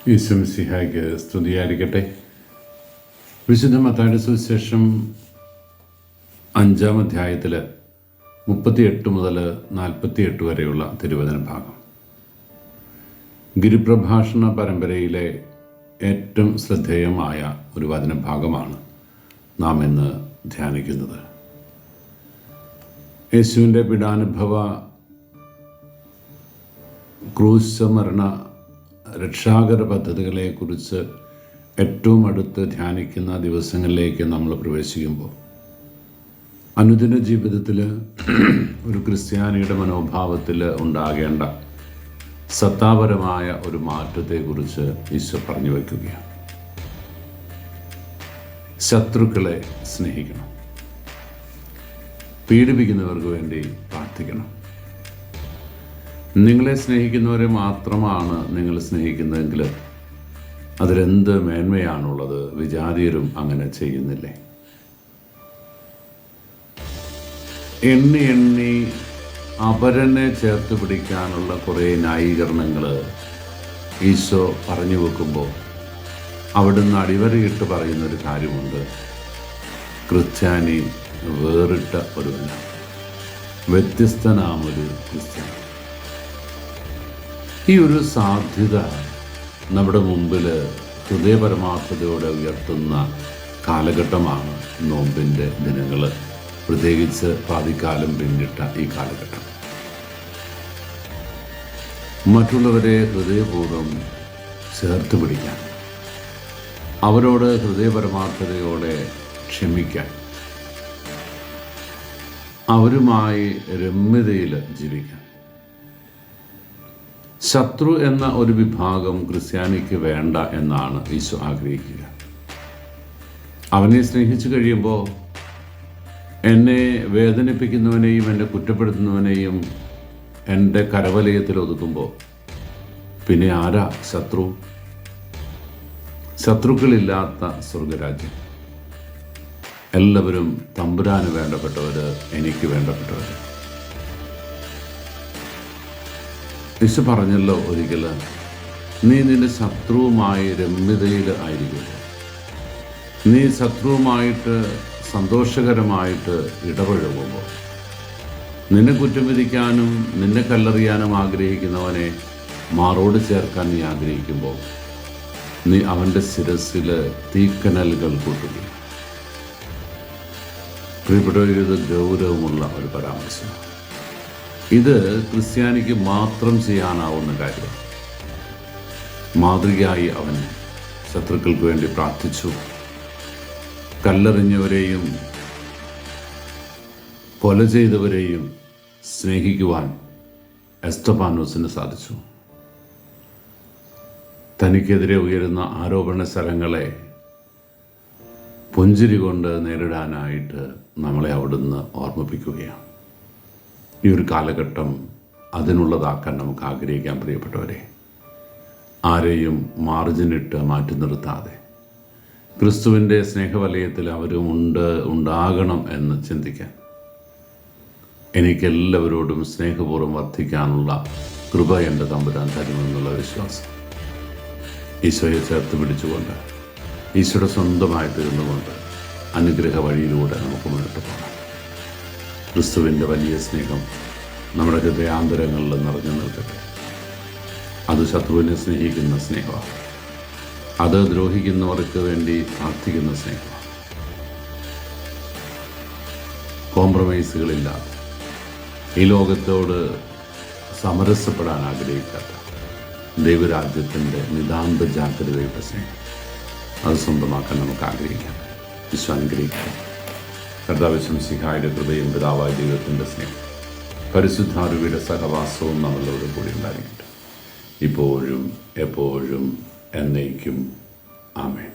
ഈശ്വമിശിഹായ്ക്ക് സ്തുതിയായിരിക്കട്ടെ. വിശുദ്ധ മത്തായിയുടെ സുവിശേഷം 5-ാം അധ്യായത്തിൽ 38 മുതൽ 48 വരെയുള്ള തിരുവചന ഭാഗം ഗിരിപ്രഭാഷണ പരമ്പരയിലെ ഏറ്റവും ശ്രദ്ധേയമായ ഒരു വചനഭാഗമാണ് നാം ഇന്ന് ധ്യാനിക്കുന്നത്. യേശുവിൻ്റെ പീഡാനുഭവ ക്രൂശ മരണ രക്ഷാകര പദ്ധതികളെക്കുറിച്ച് ഏറ്റവും അടുത്ത് ധ്യാനിക്കുന്ന ദിവസങ്ങളിലേക്ക് നമ്മൾ പ്രവേശിക്കുമ്പോൾ അനുദിന ജീവിതത്തിൽ ഒരു ക്രിസ്ത്യാനിയുടെ മനോഭാവത്തിൽ ഉണ്ടാകേണ്ട സത്താപരമായ ഒരു മാറ്റത്തെക്കുറിച്ച് ഈശോ പറഞ്ഞു വയ്ക്കുകയാണ്. ശത്രുക്കളെ സ്നേഹിക്കണം, പീഡിപ്പിക്കുന്നവർക്ക് വേണ്ടി പ്രാർത്ഥിക്കണം. നിങ്ങളെ സ്നേഹിക്കുന്നവരെ മാത്രമാണ് നിങ്ങൾ സ്നേഹിക്കുന്നതെങ്കിൽ അതിലെന്ത് മേന്മയാണുള്ളത്? വിജാതീയരും അങ്ങനെ ചെയ്യുന്നില്ലേ? എണ്ണി എണ്ണി അപരനെ ചേർത്ത് പിടിക്കാനുള്ള കുറേ ന്യായീകരണങ്ങൾ ഈശോ പറഞ്ഞു വെക്കുമ്പോൾ അവിടുന്ന് അടിവരയിട്ട് പറയുന്നൊരു കാര്യമുണ്ട്. ക്രിസ്ത്യാനി വേറിട്ട ഒരുവനാണ്, വ്യത്യസ്തനാമൊരു ക്രിസ്ത്യാനി. ഈ ഒരു സാധ്യത നമ്മുടെ മുമ്പിൽ ഹൃദയപരമാർത്ഥതയോടെ ഉയർത്തുന്ന കാലഘട്ടമാണ് നോമ്പിൻ്റെ ദിനങ്ങൾ, പ്രത്യേകിച്ച് പാതിക്കാലം പിന്നിട്ട ഈ കാലഘട്ടം. മറ്റുള്ളവരെ ഹൃദയപൂർവ്വം ചേർത്ത് പിടിക്കാൻ, അവരോട് ഹൃദയപരമാർത്ഥതയോടെ ക്ഷമിക്കാൻ, അവരുമായി രമ്യതയിൽ ജീവിക്കാൻ. ശത്രു എന്ന ഒരു വിഭാഗം ക്രിസ്ത്യാനിക്ക് വേണ്ട എന്നാണ് ഈശോ ആഗ്രഹിക്കുക. അവനെ സ്നേഹിച്ചു കഴിയുമ്പോൾ എന്നെ വേദനിപ്പിക്കുന്നവനെയും എന്നെ കുറ്റപ്പെടുത്തുന്നവനെയും എൻ്റെ കരവലയത്തിൽ ഒതുക്കുമ്പോൾ പിന്നെ ആരാ ശത്രു? ശത്രുക്കളില്ലാത്ത സ്വർഗരാജ്യം. എല്ലാവരും തമ്പുരാന് വേണ്ടപ്പെട്ടവർ, എനിക്ക് വേണ്ടപ്പെട്ടവർ. ഈശോ പറഞ്ഞല്ലോ ഒരിക്കൽ, നീ നിന്റെ ശത്രുവുമായി രമ്യതയിൽ ആയിരിക്കുക. നീ ശത്രുവുമായിട്ട് സന്തോഷകരമായിട്ട് ഇടപഴകുമ്പോൾ, നിന്നെ കുറ്റം വിധിക്കാനും നിന്നെ കല്ലെറിയാനും ആഗ്രഹിക്കുന്നവനെ മാറോട് ചേർക്കാൻ നീ ആഗ്രഹിക്കുമ്പോൾ നീ അവൻ്റെ ശിരസിൽ തീക്കനലുകൾ കൂട്ടുക. പ്രിയപ്പെട്ടവർ, ഇത് ഗൗരവമുള്ള ഒരു പരാമർശം. ഇത് ക്രിസ്ത്യാനിക്ക് മാത്രം ചെയ്യാനാവുന്ന കാര്യം. മാതൃകയായി അവൻ ശത്രുക്കൾക്ക് വേണ്ടി പ്രാർത്ഥിച്ചു. കല്ലെറിഞ്ഞവരെയും കൊല ചെയ്തവരെയും സ്നേഹിക്കുവാൻ എസ്തപാനോസിന് സാധിച്ചു. തനിക്കെതിരെ ഉയരുന്ന ആരോപണ സ്ഥലങ്ങളെ പുഞ്ചിരി കൊണ്ട് നേരിടാനായിട്ട് നമ്മളെ അവിടുന്ന് ഓർമ്മിപ്പിക്കുകയാണ്. ഈ ഒരു കാലഘട്ടം അതിനുള്ളതാക്കാൻ നമുക്ക് ആഗ്രഹിക്കാൻ. പ്രിയപ്പെട്ടവരെ, ആരെയും മാർജിനിട്ട് മാറ്റി നിർത്താതെ ക്രിസ്തുവിൻ്റെ സ്നേഹവലയത്തിൽ അവരും ഉണ്ടാകണം എന്ന് ചിന്തിക്കാൻ, എനിക്കെല്ലാവരോടും സ്നേഹപൂർവ്വം വർദ്ധിക്കാനുള്ള കൃപ എൻ്റെ തമ്പുരാൻ തരുമെന്നുള്ള വിശ്വാസം ഈശോയെ ചേർത്ത് പിടിച്ചുകൊണ്ട്, ഈശോയുടെ സ്വന്തമായി തീർന്നുകൊണ്ട് അനുഗ്രഹ വഴിയിലൂടെ നമുക്ക് മുന്നോട്ട് പോകാം. ക്രിസ്തുവിൻ്റെ വലിയ സ്നേഹം നമ്മുടെ ഹൃദയാന്തരങ്ങളിൽ നിറഞ്ഞു നിൽക്കട്ടെ. അത് ശത്രുവിനെ സ്നേഹിക്കുന്ന സ്നേഹമാണ്. അത് ദ്രോഹിക്കുന്നവർക്ക് വേണ്ടി പ്രാർത്ഥിക്കുന്ന സ്നേഹമാണ്. കോംപ്രമൈസുകളില്ലാതെ ഈ ലോകത്തോട് സമരസപ്പെടാൻ ആഗ്രഹിക്കാത്ത ദൈവരാജ്യത്തിൻ്റെ നിതാന്ത ജാഗ്രതയുടെ സ്നേഹം, അത് സ്വന്തമാക്കാൻ നമുക്ക് ആഗ്രഹിക്കാം. വിശ്വാനുഗ്രഹിക്കാം. കർത്താവ് ശംസിഹായുടെ കൃപയും പിതാവായ ദൈവത്തിൻ്റെ സ്നേഹം പരിശുദ്ധാരൂപിയുടെ സഹവാസവും നമ്മളോട് കൂടി ഉണ്ടായിരിക്കട്ടെ, ഇപ്പോഴും എപ്പോഴും എന്നേക്കും. ആമേൻ.